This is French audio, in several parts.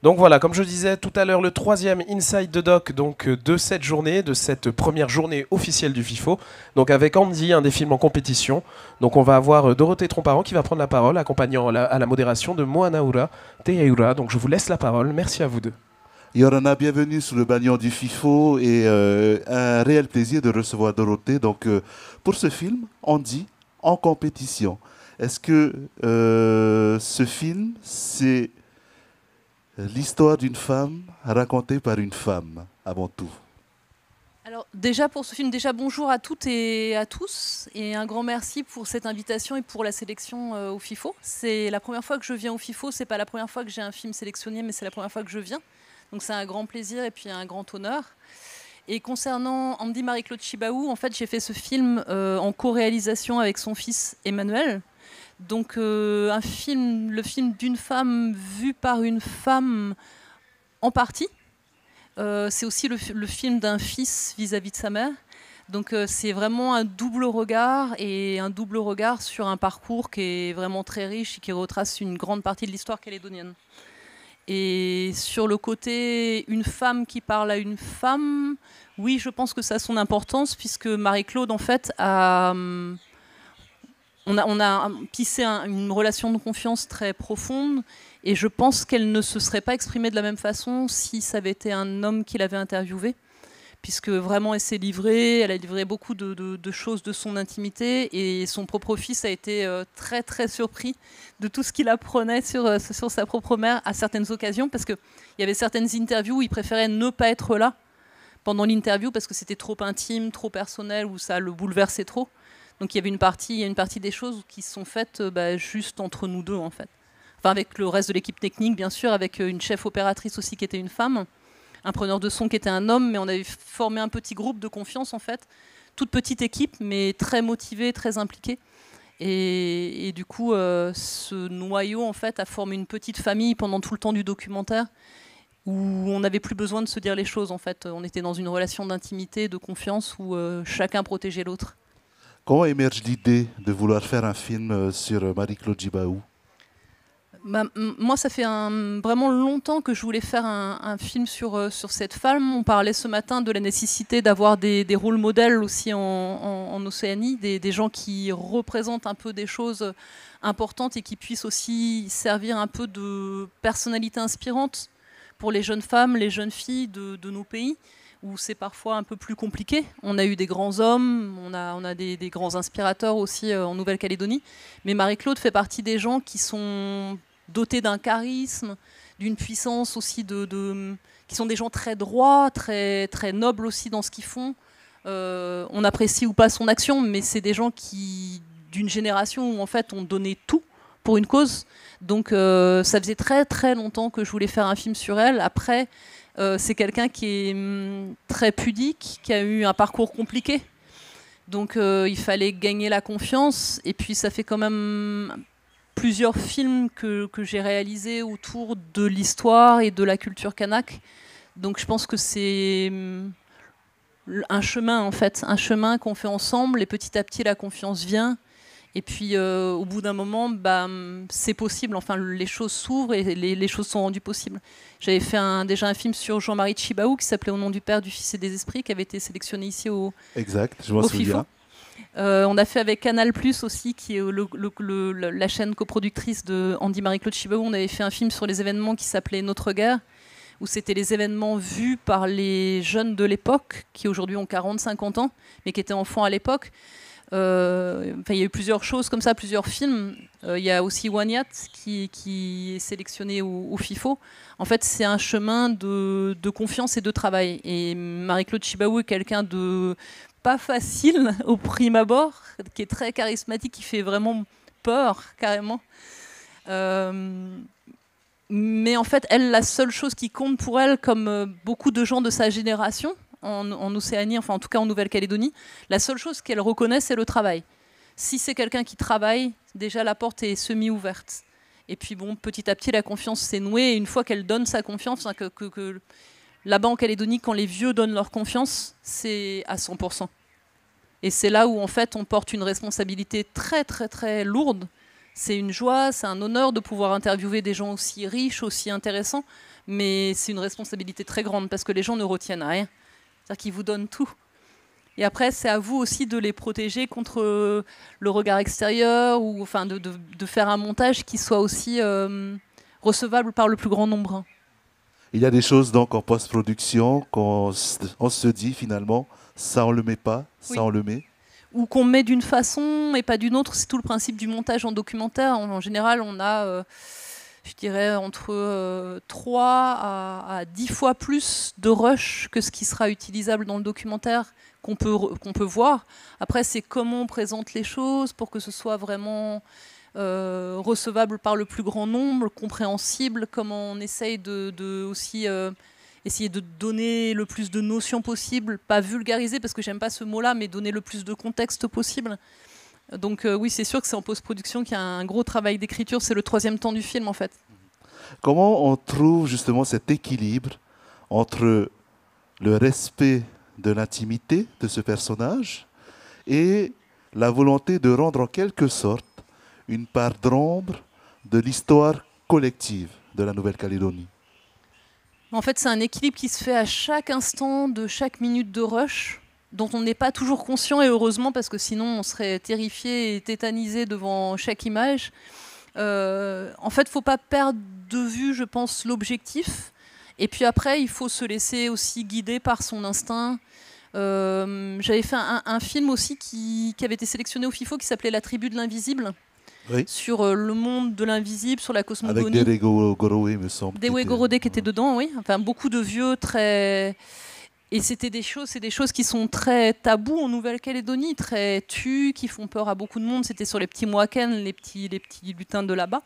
Donc voilà, comme je disais tout à l'heure, le troisième Inside the Doc de cette journée, de cette première journée officielle du FIFO. Donc avec Andy, un des films en compétition. Donc on va avoir Dorothée Tromparan qui va prendre la parole, accompagnant à la modération de Moanaura Teyaura. Donc je vous laisse la parole. Merci à vous deux. Yorana, bienvenue sur le Bagnon du FIFO et un réel plaisir de recevoir Dorothée. Donc, pour ce film, Andy, en compétition, est-ce que ce film, c'est l'histoire d'une femme racontée par une femme, avant tout? Alors déjà pour ce film, déjà bonjour à toutes et à tous et un grand merci pour cette invitation et pour la sélection au FIFO. C'est la première fois que je viens au FIFO, c'est pas la première fois que j'ai un film sélectionné, mais c'est la première fois que je viens. Donc c'est un grand plaisir et puis un grand honneur. Et concernant Andy Marie-Claude Chibaou, en fait j'ai fait ce film en co-réalisation avec son fils Emmanuel. Donc le film d'une femme vu par une femme en partie. C'est aussi le film d'un fils vis-à-vis de sa mère. Donc c'est vraiment un double regard et un double regard sur un parcours qui est vraiment très riche et qui retrace une grande partie de l'histoire calédonienne. Et sur le côté une femme qui parle à une femme, oui, je pense que ça a son importance puisque Marie-Claude en fait on a tissé une relation de confiance très profonde et je pense qu'elle ne se serait pas exprimée de la même façon si ça avait été un homme qui l'avait interviewée, puisque vraiment elle s'est livrée, elle a livré beaucoup de choses de son intimité et son propre fils a été très très surpris de tout ce qu'il apprenait sur sa propre mère à certaines occasions, parce qu'il y avait certaines interviews où il préférait ne pas être là pendant l'interview parce que c'était trop intime, trop personnel, ou ça le bouleversait trop. Donc il y a une partie des choses qui sont faites juste entre nous deux en fait. Enfin avec le reste de l'équipe technique bien sûr, avec une chef opératrice aussi qui était une femme, un preneur de son qui était un homme, mais on avait formé un petit groupe de confiance en fait, toute petite équipe mais très motivée, très impliquée. Et du coup ce noyau en fait a formé une petite famille pendant tout le temps du documentaire, où on n'avait plus besoin de se dire les choses en fait. On était dans une relation d'intimité, de confiance où chacun protégeait l'autre. Comment émerge l'idée de vouloir faire un film sur Marie-Claude Chibaou? Moi, ça fait vraiment longtemps que je voulais faire un film sur cette femme. On parlait ce matin de la nécessité d'avoir des rôles modèles aussi en Océanie, des gens qui représentent un peu des choses importantes et qui puissent aussi servir un peu de personnalité inspirante pour les jeunes femmes, les jeunes filles de nos pays, où c'est parfois un peu plus compliqué. On a eu des grands hommes, on a des grands inspirateurs aussi en Nouvelle-Calédonie, mais Marie-Claude fait partie des gens qui sont dotés d'un charisme, d'une puissance aussi, qui sont des gens très droits, très, très nobles aussi dans ce qu'ils font. On apprécie ou pas son action, mais c'est des gens qui, d'une génération où en fait on donnait tout pour une cause. Donc ça faisait très très longtemps que je voulais faire un film sur elle. Après, c'est quelqu'un qui est très pudique, qui a eu un parcours compliqué. Donc il fallait gagner la confiance. Et puis ça fait quand même plusieurs films que j'ai réalisés autour de l'histoire et de la culture kanak. Donc je pense que c'est un chemin en fait, un chemin qu'on fait ensemble et petit à petit la confiance vient. Et puis au bout d'un moment, c'est possible, enfin les choses s'ouvrent et les choses sont rendues possibles. J'avais fait déjà un film sur Jean-Marie Chibaou qui s'appelait Au nom du Père, du Fils et des Esprits, qui avait été sélectionné ici au FIFO. On a fait avec Canal Plus aussi, qui est la chaîne coproductrice de Andy Marie-Claude Chibaou. On avait fait un film sur les événements qui s'appelait Notre Guerre, où c'était les événements vus par les jeunes de l'époque, qui aujourd'hui ont 40-50 ans, mais qui étaient enfants à l'époque. Il y a eu plusieurs choses comme ça, plusieurs films. Il y a aussi Wanyat qui est sélectionné au FIFO. En fait, c'est un chemin de confiance et de travail. Et Marie-Claude Chibaou est quelqu'un de pas facile au prime abord, qui est très charismatique, qui fait vraiment peur, carrément. Mais en fait, elle, la seule chose qui compte pour elle, comme beaucoup de gens de sa génération, en Océanie, enfin en tout cas en Nouvelle-Calédonie, la seule chose qu'elle reconnaît, c'est le travail. Si c'est quelqu'un qui travaille, déjà la porte est semi-ouverte. Et puis bon, petit à petit, la confiance s'est nouée. Et une fois qu'elle donne sa confiance, que là-bas en Calédonie, quand les vieux donnent leur confiance, c'est à 100%. Et c'est là où en fait on porte une responsabilité très très très lourde. c'est une joie, c'est un honneur de pouvoir interviewer des gens aussi riches, aussi intéressants, mais c'est une responsabilité très grande parce que les gens ne retiennent rien. C'est-à-dire qu'ils vous donnent tout. Et après, c'est à vous aussi de les protéger contre le regard extérieur, ou enfin de faire un montage qui soit aussi recevable par le plus grand nombre. Il y a des choses donc en post-production qu'on on se dit finalement, ça on le met pas, ça Oui. on le met. Ou qu'on met d'une façon et pas d'une autre. C'est tout le principe du montage en documentaire. En général, on a, je dirais, entre 3 à 10 fois plus de rush que ce qui sera utilisable dans le documentaire qu'on peut voir. Après, c'est comment on présente les choses pour que ce soit vraiment recevable par le plus grand nombre, compréhensible, comment on essaye aussi essayer de donner le plus de notions possible, pas vulgariser parce que j'aime pas ce mot-là, mais donner le plus de contexte possible. Donc oui, c'est sûr que c'est en post-production qu'il y a un gros travail d'écriture, c'est le 3e temps du film en fait. Comment on trouve justement cet équilibre entre le respect de l'intimité de ce personnage et la volonté de rendre en quelque sorte une part d'ombre de l'histoire collective de la Nouvelle-Calédonie? En fait, c'est un équilibre qui se fait à chaque instant de chaque minute de rush, dont on n'est pas toujours conscient, et heureusement, parce que sinon on serait terrifié et tétanisé devant chaque image. En fait, il ne faut pas perdre de vue, je pense, l'objectif. Et puis après, il faut se laisser aussi guider par son instinct. J'avais fait un film aussi qui avait été sélectionné au FIFO qui s'appelait La tribu de l'invisible. Oui. Sur le monde de l'invisible, sur la cosmogonie. Avec Dewe Gorowe, me semble. Dewe Gorowe qui était dedans, oui. Enfin, beaucoup de vieux, très... Et c'est des choses qui sont très tabous en Nouvelle-Calédonie, très tues, qui font peur à beaucoup de monde. C'était sur les petits Moaken, les petits lutins de là-bas.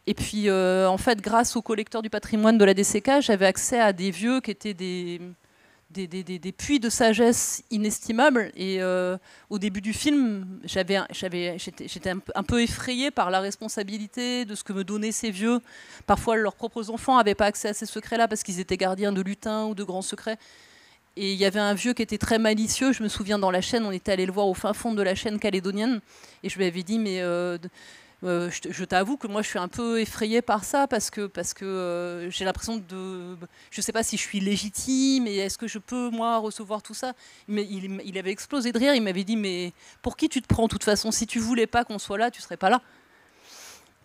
Et puis, en fait, grâce au collecteur du patrimoine de la DCK, j'avais accès à des vieux qui étaient des puits de sagesse inestimables. Et au début du film, j'étais un peu effrayée par la responsabilité de ce que me donnaient ces vieux. Parfois, leurs propres enfants n'avaient pas accès à ces secrets-là parce qu'ils étaient gardiens de lutins ou de grands secrets. Et il y avait un vieux qui était très malicieux. Je me souviens, dans la chaîne, on était allé le voir au fin fond de la chaîne calédonienne. Et je lui avais dit, mais... je t'avoue que moi je suis un peu effrayée par ça parce que j'ai l'impression de... Je ne sais pas si je suis légitime et est-ce que je peux moi recevoir tout ça. Il avait explosé de rire, il m'avait dit mais pour qui tu te prends de toute façon? Si tu voulais pas qu'on soit là, tu serais pas là.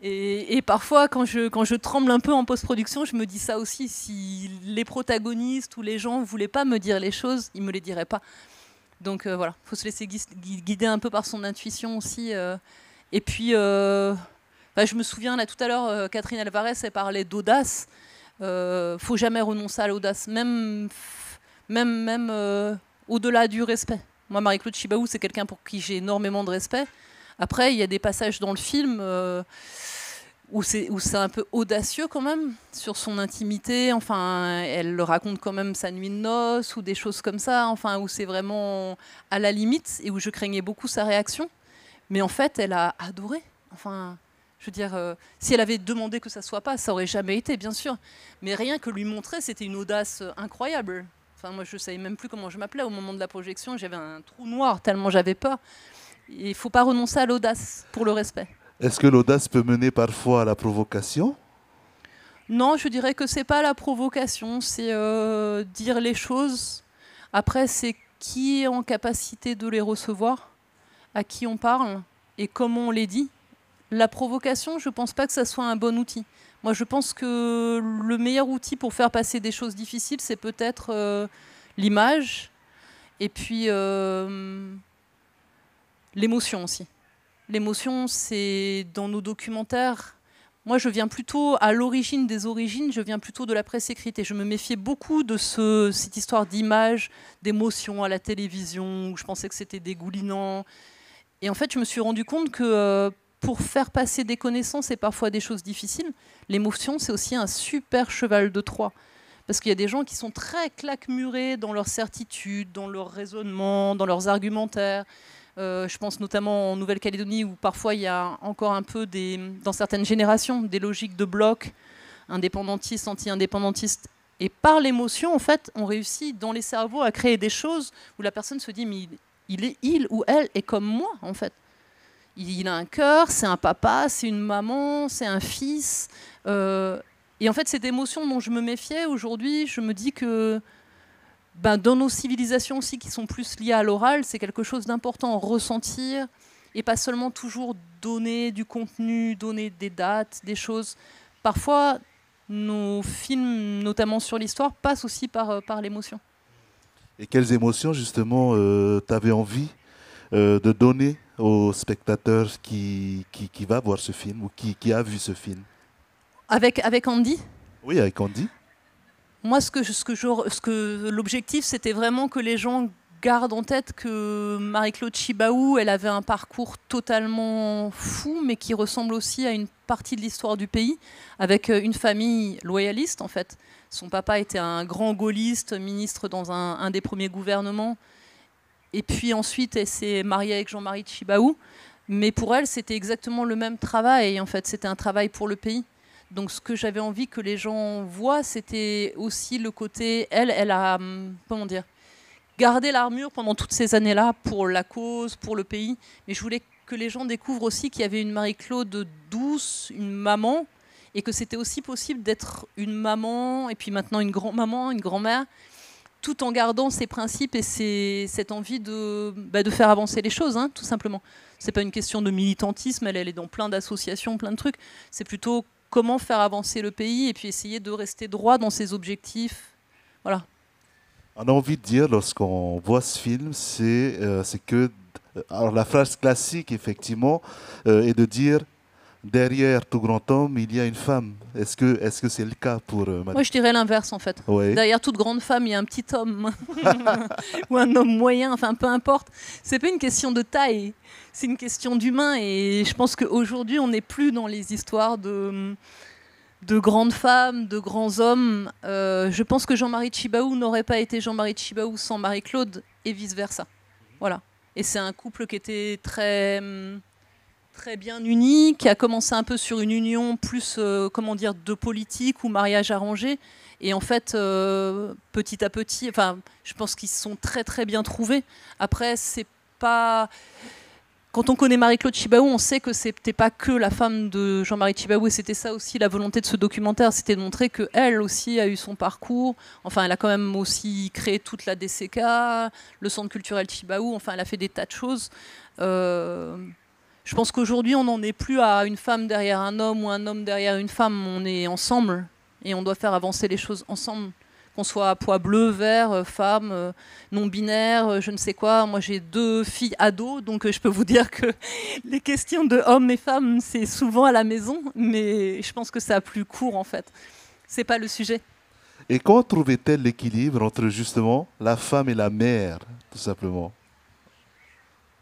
Et parfois quand je tremble un peu en post-production, je me dis ça aussi. Si les protagonistes ou les gens ne voulaient pas me dire les choses, ils ne me les diraient pas. Donc voilà, il faut se laisser guider un peu par son intuition aussi. Et puis, je me souviens, là, tout à l'heure, Catherine Alvarez, elle parlait d'audace. Faut jamais renoncer à l'audace, même au-delà du respect. Moi, Marie-Claude Chibaou, c'est quelqu'un pour qui j'ai énormément de respect. Après, il y a des passages dans le film où c'est un peu audacieux quand même, sur son intimité. Enfin, elle raconte quand même sa nuit de noces ou des choses comme ça, enfin, où c'est vraiment à la limite et où je craignais beaucoup sa réaction. Mais en fait, elle a adoré. Enfin, je veux dire, si elle avait demandé que ça soit pas, ça aurait jamais été, bien sûr. Mais rien que lui montrer, c'était une audace incroyable. Enfin, moi, je savais même plus comment je m'appelais au moment de la projection. J'avais un trou noir tellement j'avais peur. Il ne faut pas renoncer à l'audace pour le respect. Est-ce que l'audace peut mener parfois à la provocation? Non, je dirais que c'est pas la provocation, c'est dire les choses. Après, c'est qui est en capacité de les recevoir, à qui on parle et comment on les dit. La provocation, je ne pense pas que ça soit un bon outil. Moi, je pense que le meilleur outil pour faire passer des choses difficiles, c'est peut-être l'image et puis l'émotion aussi. L'émotion, c'est dans nos documentaires. Moi, je viens plutôt à l'origine des origines, je viens plutôt de la presse écrite. Et je me méfiais beaucoup de cette histoire d'image, d'émotion à la télévision, où je pensais que c'était dégoulinant. Et en fait, je me suis rendu compte que pour faire passer des connaissances et parfois des choses difficiles, l'émotion, c'est aussi un super cheval de Troie. Parce qu'il y a des gens qui sont très claquemurés dans leurs certitudes, dans leur raisonnement, dans leurs argumentaires. Je pense notamment en Nouvelle-Calédonie où parfois il y a encore un peu, dans certaines générations, des logiques de bloc, indépendantistes, anti-indépendantistes. Et par l'émotion, en fait, on réussit dans les cerveaux à créer des choses où la personne se dit « mais il ou elle est comme moi, en fait ». Il a un cœur, c'est un papa, c'est une maman, c'est un fils. Et en fait, cette émotion dont je me méfiais, aujourd'hui, je me dis que dans nos civilisations aussi qui sont plus liées à l'oral, c'est quelque chose d'important, ressentir, et pas seulement toujours donner du contenu, donner des dates, des choses. Parfois, nos films, notamment sur l'histoire, passent aussi par l'émotion. Et quelles émotions, justement, tu avais envie de donner au spectateur qui va voir ce film ou qui a vu ce film? Avec Andy? Oui, avec Andy. Moi, l'objectif, c'était vraiment que les gens gardent en tête que Marie-Claude Chibaou, elle avait un parcours totalement fou, mais qui ressemble aussi à une partie de l'histoire du pays, avec une famille loyaliste, en fait. Son papa était un grand gaulliste, ministre dans un des premiers gouvernements. Et puis ensuite, elle s'est mariée avec Jean-Marie Chibaou. Mais pour elle, c'était exactement le même travail, en fait. C'était un travail pour le pays. Donc ce que j'avais envie que les gens voient, c'était aussi le côté... Elle a, comment dire, gardé l'armure pendant toutes ces années-là pour la cause, pour le pays. Mais je voulais que les gens découvrent aussi qu'il y avait une Marie-Claude douce, une maman, et que c'était aussi possible d'être une maman, et puis maintenant une grand-maman, une grand-mère, tout en gardant ses principes et cette envie de faire avancer les choses, hein, tout simplement. C'est pas une question de militantisme, elle est dans plein d'associations, plein de trucs. C'est plutôt comment faire avancer le pays et puis essayer de rester droit dans ses objectifs. Voilà. On a envie de dire, lorsqu'on voit ce film, c'est que... Alors la phrase classique, effectivement, est de dire derrière tout grand homme, il y a une femme. Est-ce que c'est le cas pour Madame? Moi, je dirais l'inverse, en fait. Oui. Derrière toute grande femme, il y a un petit homme. Ou un homme moyen, enfin, peu importe. C'est pas une question de taille, c'est une question d'humain. Et je pense qu'aujourd'hui, on n'est plus dans les histoires de grandes femmes, de grands hommes. Je pense que Jean-Marie Chibaou n'aurait pas été Jean-Marie Chibaou sans Marie-Claude, et vice-versa. Voilà. Et c'est un couple qui était très bien uni, qui a commencé un peu sur une union plus, de politique ou mariage arrangé. Et en fait, petit à petit, enfin, je pense qu'ils se sont très très bien trouvés. Après, c'est pas... Quand on connaît Marie-Claude Chibaou, on sait que c'était pas que la femme de Jean-Marie Chibaou, et c'était ça aussi la volonté de ce documentaire, c'était de montrer qu'elle aussi a eu son parcours. Enfin, elle a quand même aussi créé toute la DCK, le Centre culturel Chibaou, enfin, elle a fait des tas de choses. Je pense qu'aujourd'hui, on n'en est plus à une femme derrière un homme ou un homme derrière une femme. On est ensemble et on doit faire avancer les choses ensemble. Qu'on soit à poids bleu, vert, femme, non-binaire, je ne sais quoi. Moi, j'ai 2 filles ados, donc je peux vous dire que les questions de hommes et femmes, c'est souvent à la maison, mais je pense que c'est à plus court, en fait. C'est pas le sujet. Et comment trouvait-elle l'équilibre entre, justement, la femme et la mère, tout simplement?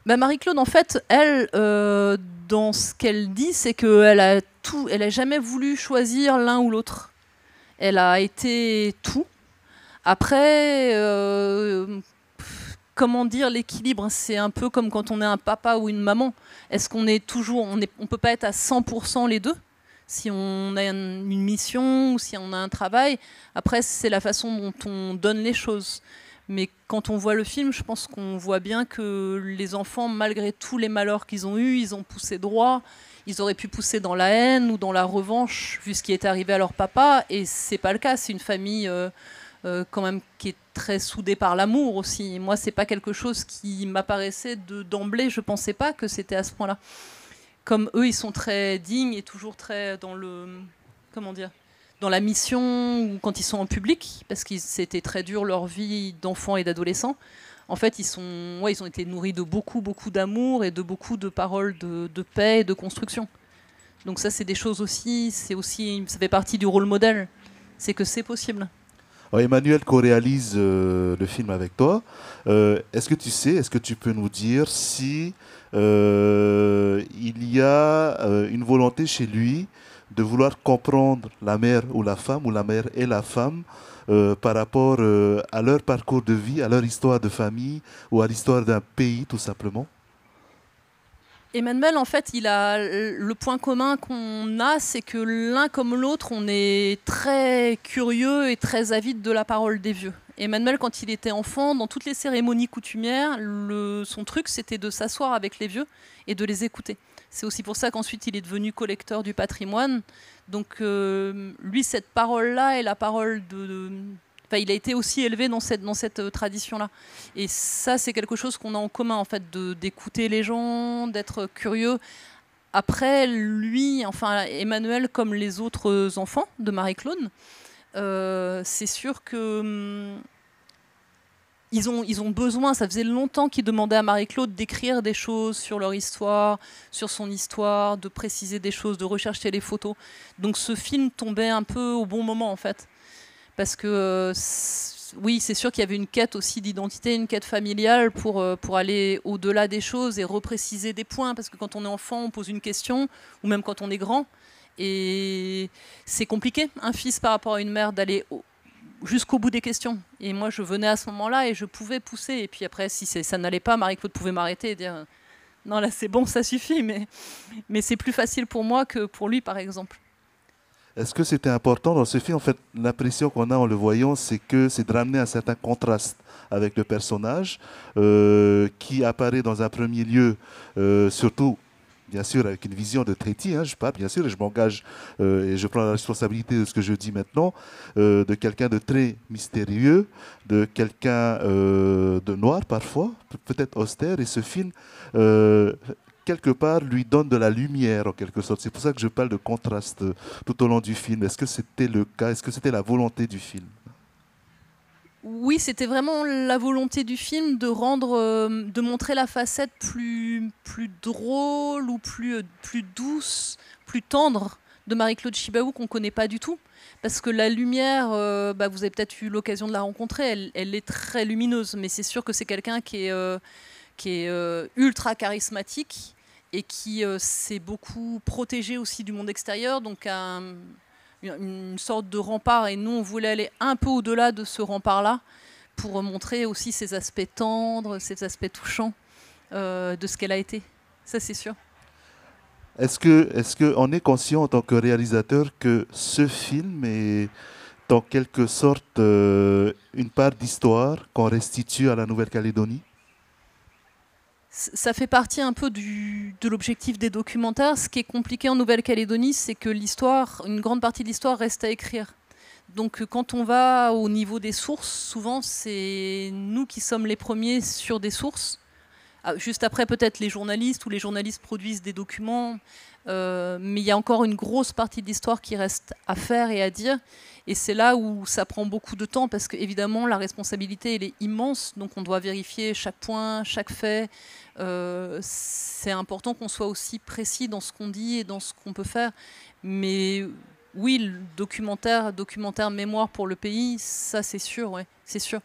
Marie-Claude, en fait, elle, dans ce qu'elle dit, c'est qu'elle a jamais voulu choisir l'un ou l'autre. Elle a été tout. Après, comment dire, l'équilibre, c'est un peu comme quand on est un papa ou une maman. Est-ce qu'on est toujours, on peut pas être à 100% les deux si on a une mission ou si on a un travail. Après, c'est la façon dont on donne les choses. Mais quand on voit le film, je pense qu'on voit bien que les enfants, malgré tous les malheurs qu'ils ont eus, ils ont poussé droit. Ils auraient pu pousser dans la haine ou dans la revanche, vu ce qui est arrivé à leur papa. Et c'est pas le cas. C'est une famille quand même qui est très soudée par l'amour aussi. Et moi, c'est pas quelque chose qui m'apparaissait d'emblée. Je pensais pas que c'était à ce point-là. Comme eux, ils sont très dignes et toujours très dans le... Comment dire ? Dans la mission ou quand ils sont en public, parce que c'était très dur leur vie d'enfants et d'adolescents. En fait, ils ont été nourris de beaucoup, beaucoup d'amour et de beaucoup de paroles de paix et de construction. Donc ça, c'est des choses aussi, ça fait partie du rôle modèle. C'est que c'est possible. Alors, Emmanuel co-réalise le film avec toi. Est-ce que tu peux nous dire si il y a une volonté chez lui de vouloir comprendre la mère ou la femme, ou la mère et la femme, par rapport à leur parcours de vie, à leur histoire de famille, ou à l'histoire d'un pays, tout simplement? Emmanuel, en fait, il a le point commun qu'on a, c'est que l'un comme l'autre, on est très curieux et très avide de la parole des vieux. Emmanuel, quand il était enfant, dans toutes les cérémonies coutumières, son truc, c'était de s'asseoir avec les vieux et de les écouter. C'est aussi pour ça qu'ensuite, il est devenu collecteur du patrimoine. Donc, lui, cette parole-là est la parole Enfin, il a été aussi élevé dans cette tradition-là. Et ça, c'est quelque chose qu'on a en commun, en fait, d'écouter les gens, d'être curieux. Après, lui, enfin, Emmanuel, comme les autres enfants de Marie-Claude, c'est sûr que ils ont besoin, ça faisait longtemps qu'ils demandaient à Marie-Claude d'écrire des choses sur leur histoire, sur son histoire, de préciser des choses, de rechercher les photos. Donc ce film tombait un peu au bon moment, en fait. Parce que, oui, c'est sûr qu'il y avait une quête aussi d'identité, une quête familiale pour aller au-delà des choses et repréciser des points. Parce que quand on est enfant, on pose une question, ou même quand on est grand. Et c'est compliqué, un fils par rapport à une mère, d'aller jusqu'au bout des questions. Et moi, je venais à ce moment-là et je pouvais pousser. Et puis après, si ça n'allait pas, Marie-Claude pouvait m'arrêter et dire « Non, là, c'est bon, ça suffit. » Mais c'est plus facile pour moi que pour lui, par exemple. Est-ce que c'était important dans ce film? En fait, l'impression qu'on a en le voyant, c'est que c'est de ramener un certain contraste avec le personnage qui apparaît dans un premier lieu, surtout, bien sûr, avec une vision de Tréti, je parle, bien sûr, et je m'engage et je prends la responsabilité de ce que je dis maintenant, de quelqu'un de très mystérieux, de quelqu'un de noir parfois, peut-être austère, et ce film quelque part, lui donne de la lumière, en quelque sorte. C'est pour ça que je parle de contraste tout au long du film. Est-ce que c'était le cas? Est-ce que c'était la volonté du film? Oui, c'était vraiment la volonté du film de montrer la facette plus drôle ou plus douce, plus tendre de Marie-Claude Chibaou qu'on ne connaît pas du tout. Parce que la lumière, vous avez peut-être eu l'occasion de la rencontrer, elle est très lumineuse, mais c'est sûr que c'est quelqu'un qui est ultra charismatique et qui s'est beaucoup protégé aussi du monde extérieur, donc une sorte de rempart. Et nous, on voulait aller un peu au-delà de ce rempart-là pour montrer aussi ses aspects tendres, ses aspects touchants de ce qu'elle a été. Ça, c'est sûr. Est-ce qu'on est conscient en tant que réalisateur que ce film est en quelque sorte une part d'histoire qu'on restitue à la Nouvelle-Calédonie? Ça fait partie un peu de l'objectif des documentaires. Ce qui est compliqué en Nouvelle-Calédonie, c'est que une grande partie de l'histoire reste à écrire. Donc quand on va au niveau des sources, souvent c'est nous qui sommes les premiers sur des sources. Juste après, peut-être les journalistes, ou les journalistes produisent des documents, mais il y a encore une grosse partie de l'histoire qui reste à faire et à dire. Et c'est là où ça prend beaucoup de temps, parce qu'évidemment, la responsabilité, elle est immense. Donc on doit vérifier chaque point, chaque fait. C'est important qu'on soit aussi précis dans ce qu'on dit et dans ce qu'on peut faire. Mais oui, le documentaire mémoire pour le pays, ça c'est sûr, ouais, c'est sûr.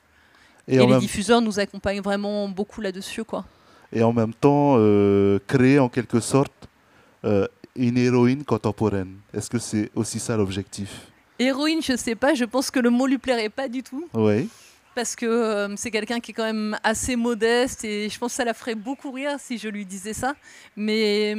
Et les diffuseurs nous accompagnent vraiment beaucoup là-dessus, quoi. Et en même temps, créer en quelque sorte une héroïne contemporaine. Est-ce que c'est aussi ça l'objectif? Héroïne, je sais pas, je pense que le mot lui plairait pas du tout. Oui. Parce que c'est quelqu'un qui est quand même assez modeste et je pense que ça la ferait beaucoup rire si je lui disais ça. Mais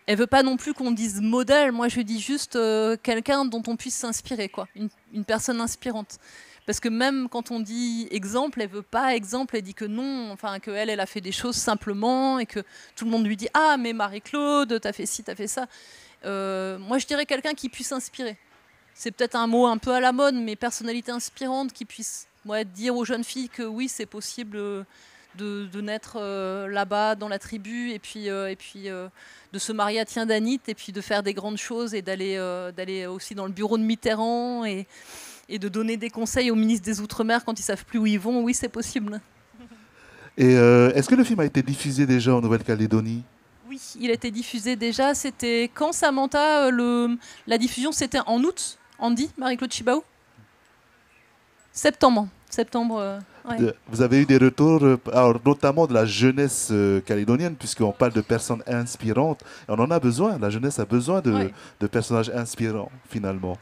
elle veut pas non plus qu'on dise modèle. Moi, je dis juste quelqu'un dont on puisse s'inspirer, quoi. Une personne inspirante. Parce que même quand on dit exemple, elle veut pas exemple, elle dit que non, enfin qu'elle a fait des choses simplement et que tout le monde lui dit « Ah, mais Marie-Claude, t'as fait ci, t'as fait ça ». Moi, je dirais quelqu'un qui puisse inspirer. C'est peut-être un mot un peu à la mode, mais personnalité inspirante qui puisse dire aux jeunes filles que oui, c'est possible de naître là-bas dans la tribu et puis de se marier à Tiendanit et puis de faire des grandes choses et d'aller aussi dans le bureau de Mitterrand et de donner des conseils aux ministres des Outre-mer quand ils ne savent plus où ils vont. Oui, c'est possible. Et est-ce que le film a été diffusé déjà en Nouvelle-Calédonie? Oui, il a été diffusé déjà. C'était quand, Samantha, la diffusion, c'était en août, Andy, Marie-Claude Chibaou? Septembre. Ouais. Vous avez eu des retours, alors, notamment de la jeunesse calédonienne, puisqu'on parle de personnes inspirantes. Et on en a besoin, la jeunesse a besoin de personnages inspirants, finalement.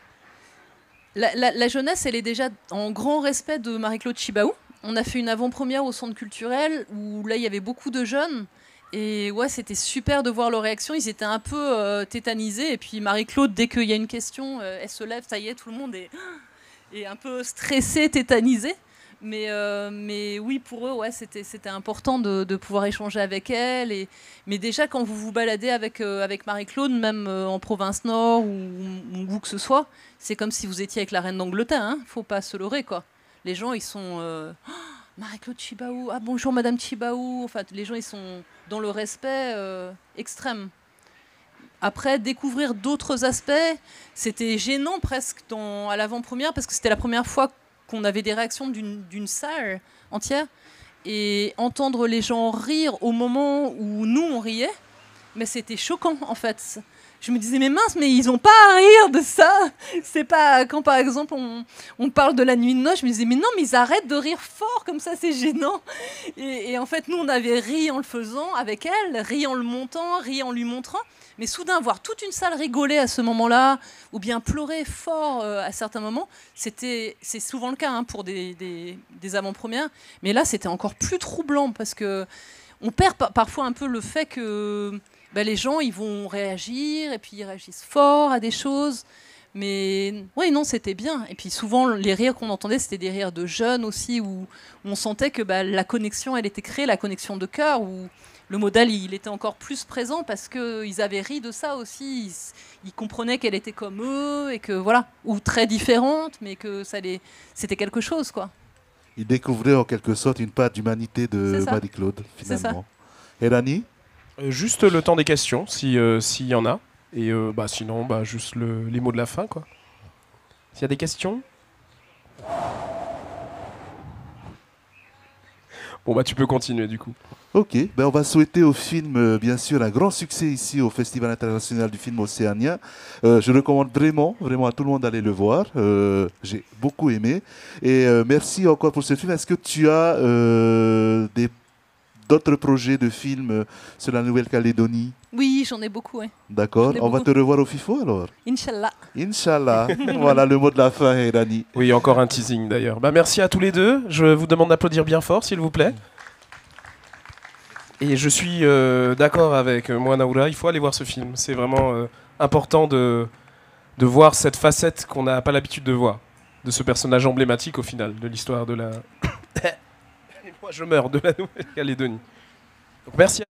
La jeunesse, elle est déjà en grand respect de Marie-Claude Chibaou. On a fait une avant-première au centre culturel où là, il y avait beaucoup de jeunes. Et ouais, c'était super de voir leur réaction. Ils étaient un peu tétanisés. Et puis Marie-Claude, dès qu'il y a une question, elle se lève, ça y est, tout le monde est un peu stressé, tétanisé. Mais oui, pour eux, ouais, c'était important de pouvoir échanger avec elle. Mais déjà, quand vous vous baladez avec Marie-Claude, même en province nord ou où que ce soit, c'est comme si vous étiez avec la reine d'Angleterre. Hein. Faut pas se leurrer, quoi. Les gens, ils sont... Oh, Marie-Claude Chibaou, ah bonjour Madame Chibaou. Enfin, les gens, ils sont dans le respect extrême. Après, découvrir d'autres aspects, c'était gênant presque à l'avant-première, parce que c'était la première fois qu'on avait des réactions d'une salle entière, et entendre les gens rire au moment où nous, on riait, mais c'était choquant, en fait. Je me disais, mais mince, mais ils n'ont pas à rire de ça. C'est pas quand, par exemple, on parle de la nuit de noces, je me disais, mais non, mais ils arrêtent de rire fort, comme ça, c'est gênant. Et en fait, nous, on avait ri en le faisant avec elle, ri en le montant, ri en lui montrant. Mais soudain, voir toute une salle rigoler à ce moment-là, ou bien pleurer fort à certains moments, c'est souvent le cas hein, pour des avant-premières. Mais là, c'était encore plus troublant, parce qu'on perd parfois un peu le fait que les gens, ils vont réagir, et puis ils réagissent fort à des choses. Mais oui, non, c'était bien. Et puis souvent, les rires qu'on entendait, c'était des rires de jeunes aussi, où on sentait que la connexion, elle était créée, la connexion de cœur, où le modèle, il était encore plus présent parce qu'ils avaient ri de ça aussi. Ils comprenaient qu'elle était comme eux, et que voilà, ou très différente, mais que c'était quelque chose, quoi. Ils découvraient en quelque sorte une part d'humanité de Marie-Claude, finalement. Et Rani ? Juste le temps des questions, s'il y en a. Et sinon, juste les mots de la fin, quoi. S'il y a des questions ? Bon, tu peux continuer, du coup. Ok, on va souhaiter au film, bien sûr, un grand succès ici au Festival international du film Océania. Je recommande vraiment à tout le monde d'aller le voir. J'ai beaucoup aimé. Et merci encore pour ce film. Est-ce que tu as d'autres projets de films sur la Nouvelle-Calédonie ? Oui, j'en ai beaucoup, oui. D'accord. On va te revoir au FIFO, alors ? Inch'Allah. Inch'Allah. Voilà le mot de la fin, Rani. Oui, encore un teasing, d'ailleurs. Merci à tous les deux. Je vous demande d'applaudir bien fort, s'il vous plaît. Et je suis d'accord avec moi, Naoula, il faut aller voir ce film. C'est vraiment important de voir cette facette qu'on n'a pas l'habitude de voir, de ce personnage emblématique au final, de l'histoire de la... Et moi je meurs, de la Nouvelle-Calédonie. Donc merci.